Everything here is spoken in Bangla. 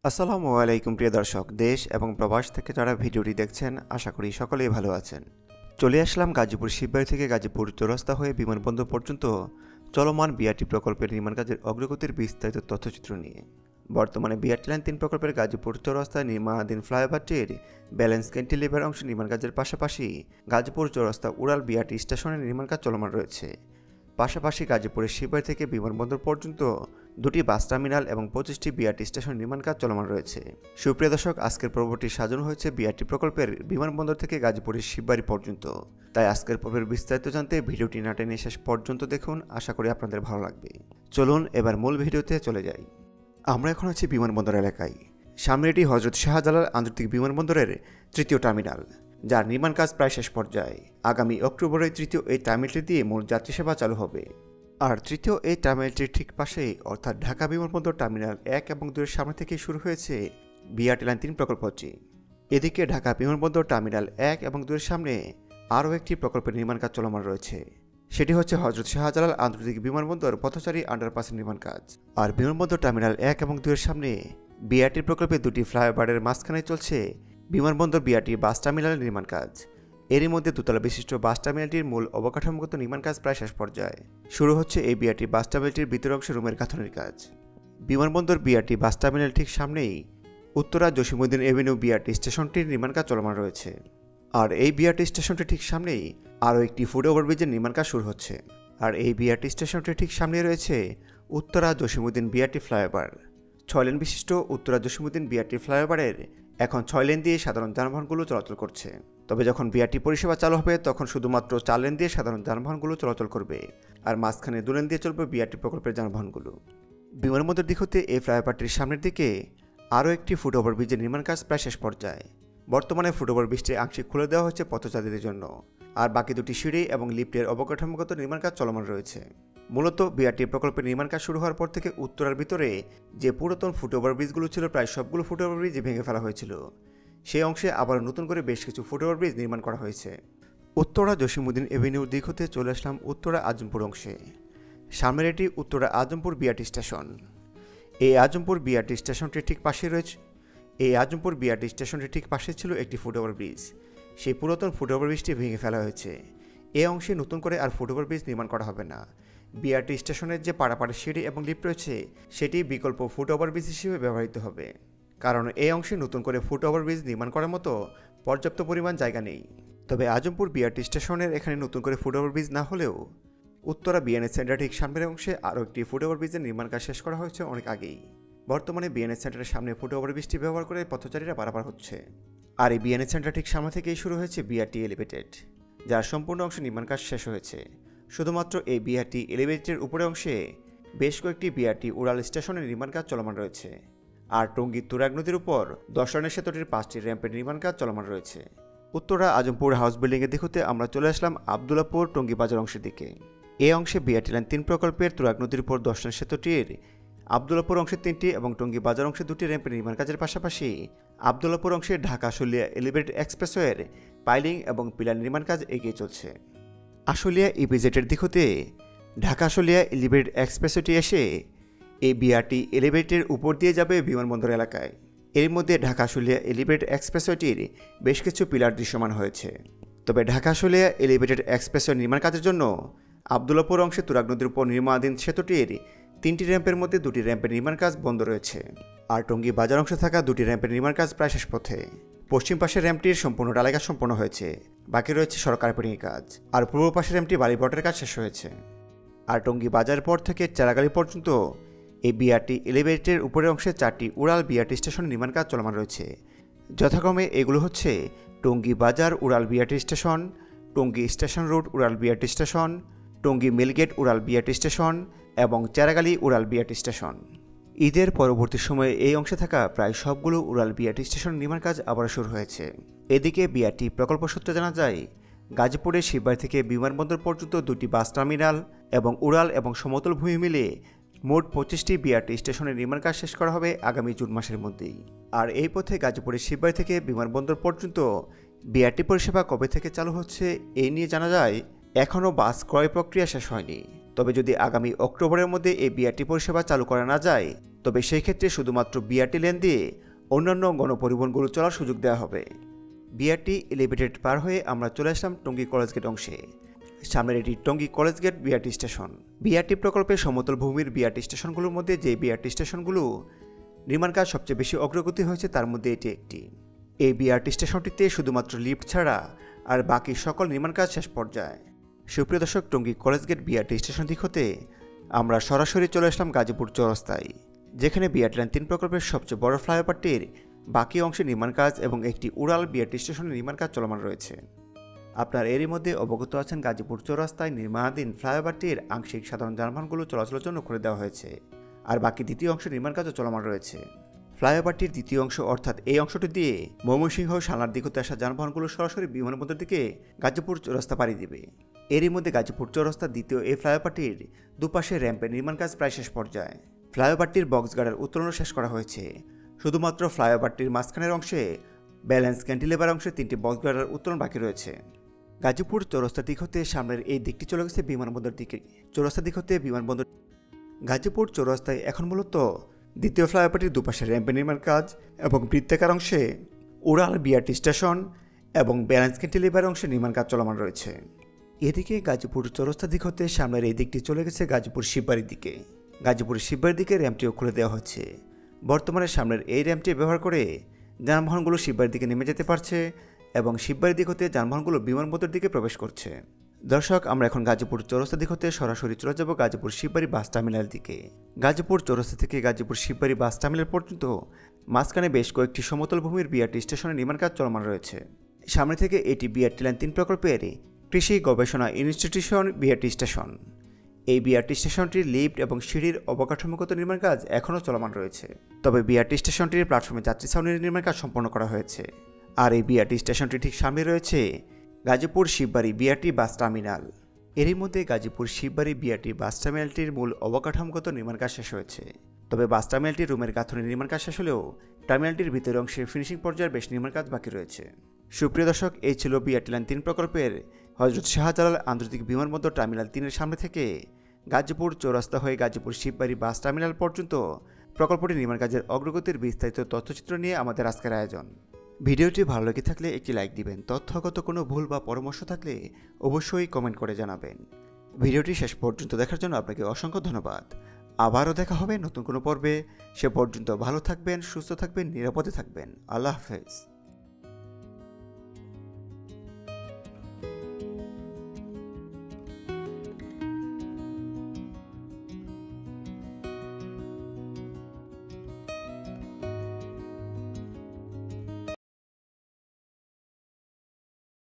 আসসালামু আলাইকুম প্রিয় দর্শক, দেশ এবং প্রবাস থেকে যারা ভিডিওটি দেখছেন আশা করি সকলেই ভালো আছেন। চলে আসলাম গাজীপুর শিববাড়ি থেকে গাজীপুর চৌরাস্তা হয়ে বিমানবন্দর পর্যন্ত চলমান বিআরটি প্রকল্পের নির্মাণ কাজের অগ্রগতির বিস্তারিত তথ্যচিত্র নিয়ে। বর্তমানে বিআরটি লাইন ৩ প্রকল্পের গাজীপুর চৌরাস্তায় নির্মাণাধীন ফ্লাইওভারটির ব্যালেন্স ক্যান্টিলিভার অংশ নির্মাণ কাজের পাশাপাশি গাজীপুর চৌরাস্তা উড়াল বিআরটি স্টেশনের নির্মাণ কাজ চলমান রয়েছে। পাশাপাশি গাজীপুরের শিববাড়ি থেকে বিমানবন্দর পর্যন্ত দুটি বাস টার্মিনাল এবং 25টি বিআরটি স্টেশন নির্মাণ কাজ চলমান রয়েছে। সুপ্রিয় দর্শক, আজকের পর্বটি সাজানো হয়েছে বিআরটি প্রকল্পের বিমানবন্দর থেকে গাজীপুরের শিববাড়ি পর্যন্ত। তাই আজকের পর্বের বিস্তারিত জানতে ভিডিওটি না টেনে শেষ পর্যন্ত দেখুন, আশা করি আপনাদের ভালো লাগবে। চলুন এবার মূল ভিডিওতে চলে যাই। আমরা এখন আছি বিমানবন্দর এলাকায়। সামনে এটি হযরত শাহজালাল আন্তর্জাতিক বিমানবন্দরের তৃতীয় টার্মিনাল, যার নির্মাণ কাজ প্রায় শেষ পর্যায়ে। আগামী অক্টোবরে তৃতীয় এই টার্মিনালটি দিয়ে মূল যাত্রী সেবা চালু হবে। আর তৃতীয় এই টার্মিনালটির ঠিক পাশেই অর্থাৎ ঢাকা বিমানবন্দর টার্মিনাল 1 এবং 2 এর সামনে থেকে শুরু হয়েছে বিআরটি লাইন 3 প্রকল্পটি। এদিকে ঢাকা বিমানবন্দর টার্মিনাল 1 এবং 2 এর সামনে আরও একটি প্রকল্পের নির্মাণ কাজ চলমান রয়েছে। সেটি হচ্ছে হযরত শাহজালাল আন্তর্জাতিক বিমানবন্দর পথচারী আন্ডারপাসের নির্মাণ কাজ। আর বিমানবন্দর টার্মিনাল 1 এবং 2 এর সামনে বিআরটি প্রকল্পের দুটি ফ্লাইওভারের মাঝখানে চলছে বিমানবন্দর বিআরটি বাস টার্মিনালের নির্মাণ কাজ। এরই মধ্যে দোতলা বিশিষ্ট বাস টার্মিনালটির মূল অবকাঠামোগত নির্মাণ কাজ প্রায় শেষ পর্যায়ে। শুরু হচ্ছে এই বিআরটি বাস টার্মিনালটির ভিতর অংশে রুমের গাঁথনির কাজ। বিমানবন্দর বিআরটি বাস টার্মিনাল ঠিক সামনেই উত্তরা জসিমউদ্দিন এভিনিউ বিআরটি স্টেশনটির নির্মাণ কাজ চলমান রয়েছে। আর এই বিআরটি স্টেশনটি ঠিক সামনেই আরও একটি ফুট ওভারব্রিজের নির্মাণ কাজ শুরু হচ্ছে। আর এই বিআরটি স্টেশনটি ঠিক সামনে রয়েছে Uttara Jasimuddin BRT flyover. 6 lane বিশিষ্ট উত্তরা জসিমউদ্দিন বিআরটি ফ্লাইওভারের এখন 6 লেন দিয়ে সাধারণ যানবাহনগুলো চলাচল করছে। তবে যখন বিআরটি পরিষেবা চালু হবে তখন শুধুমাত্র 4 লেন দিয়ে সাধারণ যানবাহনগুলো চলাচল করবে, আর মাঝখানে 2 লেন দিয়ে চলবে বিআরটি প্রকল্পের যানবাহনগুলো। বিমানবন্দর দিক হতে এই ফ্লাইওভারটির সামনের দিকে আরও একটি ফুট ওভারব্রিজের নির্মাণ কাজ প্রায় শেষ পর্যায়ে। বর্তমানে ফুট ওভারব্রিজটি আংশিক খুলে দেওয়া হচ্ছে পথচারীদের জন্য, আর বাকি দুটি সিঁড়ি এবং লিফটের অবকাঠামোগত নির্মাণ কাজ চলমান রয়েছে। মূলত বিআরটি প্রকল্পের নির্মাণ কাজ শুরু হওয়ার পর থেকে উত্তরার ভিতরে যে পুরাতন ফুট ওভারব্রিজগুলো ছিল প্রায় সবগুলো ফুট ওভারব্রিজ ভেঙে ফেলা হয়েছিল। সেই অংশে আবার নতুন করে বেশ কিছু ফুট ওভারব্রিজ নির্মাণ করা হয়েছে। উত্তরা জসিমউদ্দিন এভিনিউর দিক হতে চলে আসলাম উত্তরা আজমপুর অংশে। সামনের এটি উত্তরা আজমপুর বিআরটি স্টেশন। এই আজমপুর বিআরটি স্টেশনটির ঠিক পাশে ছিল একটি ফুট ওভারব্রিজ। সেই পুরাতন ফুট ওভারব্রিজটি ভেঙে ফেলা হয়েছে। এই অংশে নতুন করে আর ফুট ওভারব্রিজ নির্মাণ করা হবে না। বিআরটি স্টেশনের যে পাড়াপাড়ি সিঁড়ি এবং লিফট রয়েছে সেটি বিকল্প ফুট ওভারব্রিজ হিসেবে ব্যবহৃত হবে, কারণ এই অংশে নতুন করে ফুট ওভারব্রিজ নির্মাণ করার মতো পর্যাপ্ত পরিমাণ জায়গা নেই। তবে আজমপুর বিআরটি স্টেশনের এখানে নতুন করে ফুট ওভারব্রিজ না হলেও উত্তরা বিএনএস সেন্টার ঠিক সামনের অংশে আরও একটি ফুট ওভারব্রিজের নির্মাণ কাজ শেষ করা হয়েছে অনেক আগেই। বর্তমানে বিএনএস সেন্টারের সামনে ফুট ওভারব্রিজটি ব্যবহার করে পথচারীরা পারাপার হচ্ছে। আর এই বিএনএস সেন্টার ঠিক সামনে থেকেই শুরু হয়েছে বিআরটি এলিভেটেড, যার সম্পূর্ণ অংশ নির্মাণ কাজ শেষ হয়েছে। শুধুমাত্র এই বিআরটি এলিভেটেডের উপরে অংশে বেশ কয়েকটি বিআরটি উড়াল স্টেশনের নির্মাণ কাজ চলমান রয়েছে। আর টঙ্গী তুরাগ নদীর উপর 10 লেনের সেতুটির 5টি র্যাম্পের নির্মাণ কাজ চলমান রয়েছে। উত্তরা আজমপুর হাউস বিল্ডিংয়ের দিক হতে আমরা চলে আসলাম আবদুল্লাপুর টঙ্গী বাজার অংশের দিকে। এই অংশে বিআরটি লাইন 3 প্রকল্পের তুরাগ নদীর উপর 10 লেন সেতুটির আবদুল্লাপুর অংশে 3টি এবং টঙ্গী বাজার অংশে 2টি র্যাম্পের নির্মাণ কাজের পাশাপাশি আবদুল্লাপুর অংশে ঢাকা আশুলিয়া এলিভেটেড এক্সপ্রেসওয়ের পাইলিং এবং পিলার নির্মাণ কাজ এগিয়ে চলছে। আশুলিয়া ইপিজেটের দিক হতে ঢাকা আশুলিয়া এলিভেটেড এক্সপ্রেসওয়েটি এসে এই বিআরটি এলিভেটেডের উপর দিয়ে যাবে বিমানবন্দর এলাকায়। এর মধ্যে ঢাকা আশুলিয়া এলিভেটেড এক্সপ্রেসওয়েটির বেশ কিছু পিলার দৃশ্যমান হয়েছে। তবে ঢাকা আশুলিয়া এলিভেটেড এক্সপ্রেসওয়ে নির্মাণ কাজের জন্য আবদুল্লাপুর অংশে তুরাগ নদীর উপর নির্মাণাধীন সেতুটির 3টি র্যাম্পের মধ্যে 2টি র্যাম্পের নির্মাণ কাজ বন্ধ রয়েছে। আর টঙ্গী বাজার অংশে থাকা 2টি র্যাম্পের নির্মাণ কাজ প্রায় শেষ পথে। পশ্চিম পাশের র্যাম্পটির সম্পূর্ণ ঢালাই কাজ সম্পন্ন হয়েছে, বাকি রয়েছে সড়ক কার্পেটিংয়ের কাজ। আর পূর্ব পাশের র্যাম্পটি বালিবটের কাজ শেষ হয়েছে। আর টঙ্গী বাজার পর থেকে চারাগালি পর্যন্ত এই বিআরটি এলিভেটেডের উপরের অংশে 4টি উড়াল বিআরটি স্টেশনের নির্মাণ কাজ চলমান রয়েছে। যথাক্রমে এগুলো হচ্ছে টঙ্গী বাজার উড়াল BRT station, Tongi station road উড়াল বিআরটি স্টেশন, টঙ্গী মিলগেট উড়াল বিআরটি স্টেশন এবং চারাগালি উড়াল বিআরটি স্টেশন। ঈদের পরবর্তী সময়ে এই অংশে থাকা প্রায় সবগুলো উড়াল বিআরটি স্টেশন নির্মাণ কাজ আবার শুরু হয়েছে। এদিকে বিআরটি প্রকল্প সূত্রে জানা যায় গাজীপুরের শিববাড়ি থেকে বিমানবন্দর পর্যন্ত 2টি বাস টার্মিনাল এবং উড়াল এবং সমতল ভূমি মিলে মোট 25টি বিআরটি স্টেশনের নির্মাণ কাজ শেষ করা হবে আগামী জুন মাসের মধ্যেই। আর এই পথে গাজীপুরের শিববাড়ি থেকে বিমানবন্দর পর্যন্ত বিআরটি পরিষেবা কবে থেকে চালু হচ্ছে এই নিয়ে জানা যায় এখনও বাস ক্রয় প্রক্রিয়া শেষ হয়নি। তবে যদি আগামী অক্টোবরের মধ্যে এই বিআরটি পরিষেবা চালু করা না যায় তবে সেই ক্ষেত্রে শুধুমাত্র বিআরটি লেন দিয়ে অন্যান্য গণপরিবহনগুলো চলার সুযোগ দেওয়া হবে। বিআরটি এলিভেটেড পার হয়ে আমরা চলে আসলাম টঙ্গী কলেজ গেট অংশে। সামনের এটি Tongi college gate BRT station. BRT প্রকল্পের সমতল ভূমির বিআরটি স্টেশনগুলোর মধ্যে যে বিআরটি স্টেশনগুলো নির্মাণ কাজ সবচেয়ে বেশি অগ্রগতি হয়েছে তার মধ্যে এটি একটি। এই বিআরটি স্টেশনটিতে শুধুমাত্র লিফট ছাড়া আর বাকি সকল নির্মাণ কাজ শেষ পর্যায়ে। সুপ্রিয় দর্শক, Tongi college gate BRT station দিক হতে আমরা সরাসরি চলে আসলাম গাজীপুর চৌরাস্তায়, যেখানে বিআরটি লাইন 3 প্রকল্পের সবচেয়ে বড় ফ্লাইওভারটির বাকি অংশে নির্মাণ কাজ এবং একটি উড়াল বিআরটি স্টেশনের নির্মাণ কাজ চলমান রয়েছে। আপনার এরই মধ্যে অবগত আছেন গাজীপুর চৌরাস্তায় নির্মাণাধীন ফ্লাইওভারটির আংশিক সাধারণ যানবাহনগুলো চলাচলের জন্য খুলে দেওয়া হয়েছে, আর বাকি দ্বিতীয় অংশের নির্মাণ কাজও চলমান রয়েছে। ফ্লাইওভারটির দ্বিতীয় অংশ অর্থাৎ এই অংশটি দিয়ে ময়মনসিংহ সালনার দিক হতে আসা যানবাহনগুলো সরাসরি বিমানবন্দর দিকে গাজীপুর চৌরাস্তা পাড়ি দেবে। এরই মধ্যে গাজীপুর চৌরাস্তার দ্বিতীয় এই ফ্লাইওভারটির দুপাশে র্যাম্পের নির্মাণ কাজ প্রায় শেষ পর্যায়ে। ফ্লাইওভারটির বক্স গার্ডের উত্তোলনও শেষ করা হয়েছে। শুধুমাত্র ফ্লাইওভারটির মাঝখানের অংশে ব্যালেন্স ক্যান্টিলেভার অংশে 3টি বক্স গার্ডের উত্তোলন বাকি রয়েছে। গাজীপুর চৌরাস্তা দিক হতে সামনের এই দিকটি চলে গেছে বিমানবন্দর দিকে। চৌরাস্তা দিক হতে বিমানবন্দর। গাজীপুর চৌরাস্তায় এখন মূলত দ্বিতীয় ফ্লাইওভারটির দুপাশে র্যাম্পের নির্মাণ কাজ এবং বৃত্তাকার অংশে উড়াল বিআরটি স্টেশন এবং ব্যালেন্স ক্যান্টিলেভার অংশে নির্মাণ কাজ চলমান রয়েছে। এদিকে গাজীপুর চৌরাস্তা দিক হতে সামনের এই দিকটি চলে গেছে গাজীপুর শিববাড়ির দিকে। গাজীপুর শিববাড়ির দিকে র্যাম্পটিও খুলে দেওয়া হচ্ছে। বর্তমানে সামনের এই র্যাম্পটি ব্যবহার করে যানবাহনগুলো শিববাড়ির দিকে নেমে যেতে পারছে এবং শিববাড়ির দিক হতে যানবাহনগুলো বিমানবন্দর দিকে প্রবেশ করছে। দর্শক, আমরা এখন গাজীপুর চৌরাস্তা দিক হতে সরাসরি চলে যাব গাজীপুর শিববাড়ি বাস টার্মিনাল দিকে। গাজীপুর চৌরাস্তা থেকে গাজীপুর শিববাড়ি বাস টার্মিনাল পর্যন্ত মাঝখানে বেশ কয়েকটি সমতল ভূমির বিআরটি স্টেশনের নির্মাণ কাজ চলমান রয়েছে। সামনে থেকে এটি বিআরটি লাইন 3 প্রকল্পের কৃষি গবেষণা ইনস্টিটিউশন বিআরটি স্টেশন। এই বিআরটি স্টেশনটির লিফট এবং সিঁড়ির অবকাঠামোগত নির্মাণ কাজ এখনও চলমান রয়েছে। তবে বিআরটি স্টেশনটির প্ল্যাটফর্মে যাত্রী ছাউনির নির্মাণ কাজ সম্পন্ন করা হয়েছে। আর এই বিআরটি স্টেশনটি ঠিক সামনে রয়েছে Gazipur Shibbari BRT bus terminal. এরই মধ্যে গাজীপুর শিববাড়ি বিআরটি বাস টার্মিনালটির মূল অবকাঠামোগত নির্মাণ কাজ শেষ হয়েছে। তবে বাস টার্মিনালটির রুমের গাঁথনির নির্মাণ কাজ শেষ হলেও টার্মিনালটির ভিতরের অংশে ফিনিশিং পর্যায়ের বেশ নির্মাণ কাজ বাকি রয়েছে। সুপ্রিয় দর্শক, এই ছিল বিআরটি লাইন 3 প্রকল্পের হযরত শাহজালাল আন্তর্জাতিক বিমানবন্দর টার্মিনাল 3-এর সামনে থেকে গাজীপুর চৌরাস্তা হয়ে গাজীপুর শিববাড়ি বাস টার্মিনাল পর্যন্ত প্রকল্পটির নির্মাণ কাজের অগ্রগতির বিস্তারিত তথ্যচিত্র নিয়ে আমাদের আজকের আয়োজন। ভিডিওটি ভালো লেগে থাকলে একটি লাইক দিবেন। তথ্যগত কোনো ভুল বা পরামর্শ থাকলে অবশ্যই কমেন্ট করে জানাবেন। ভিডিওটি শেষ পর্যন্ত দেখার জন্য আপনাকে অসংখ্য ধন্যবাদ। আবারও দেখা হবে নতুন কোনো পর্বে। সে পর্যন্ত ভালো থাকবেন, সুস্থ থাকবেন, নিরাপদে থাকবেন। আল্লাহ হাফেজ।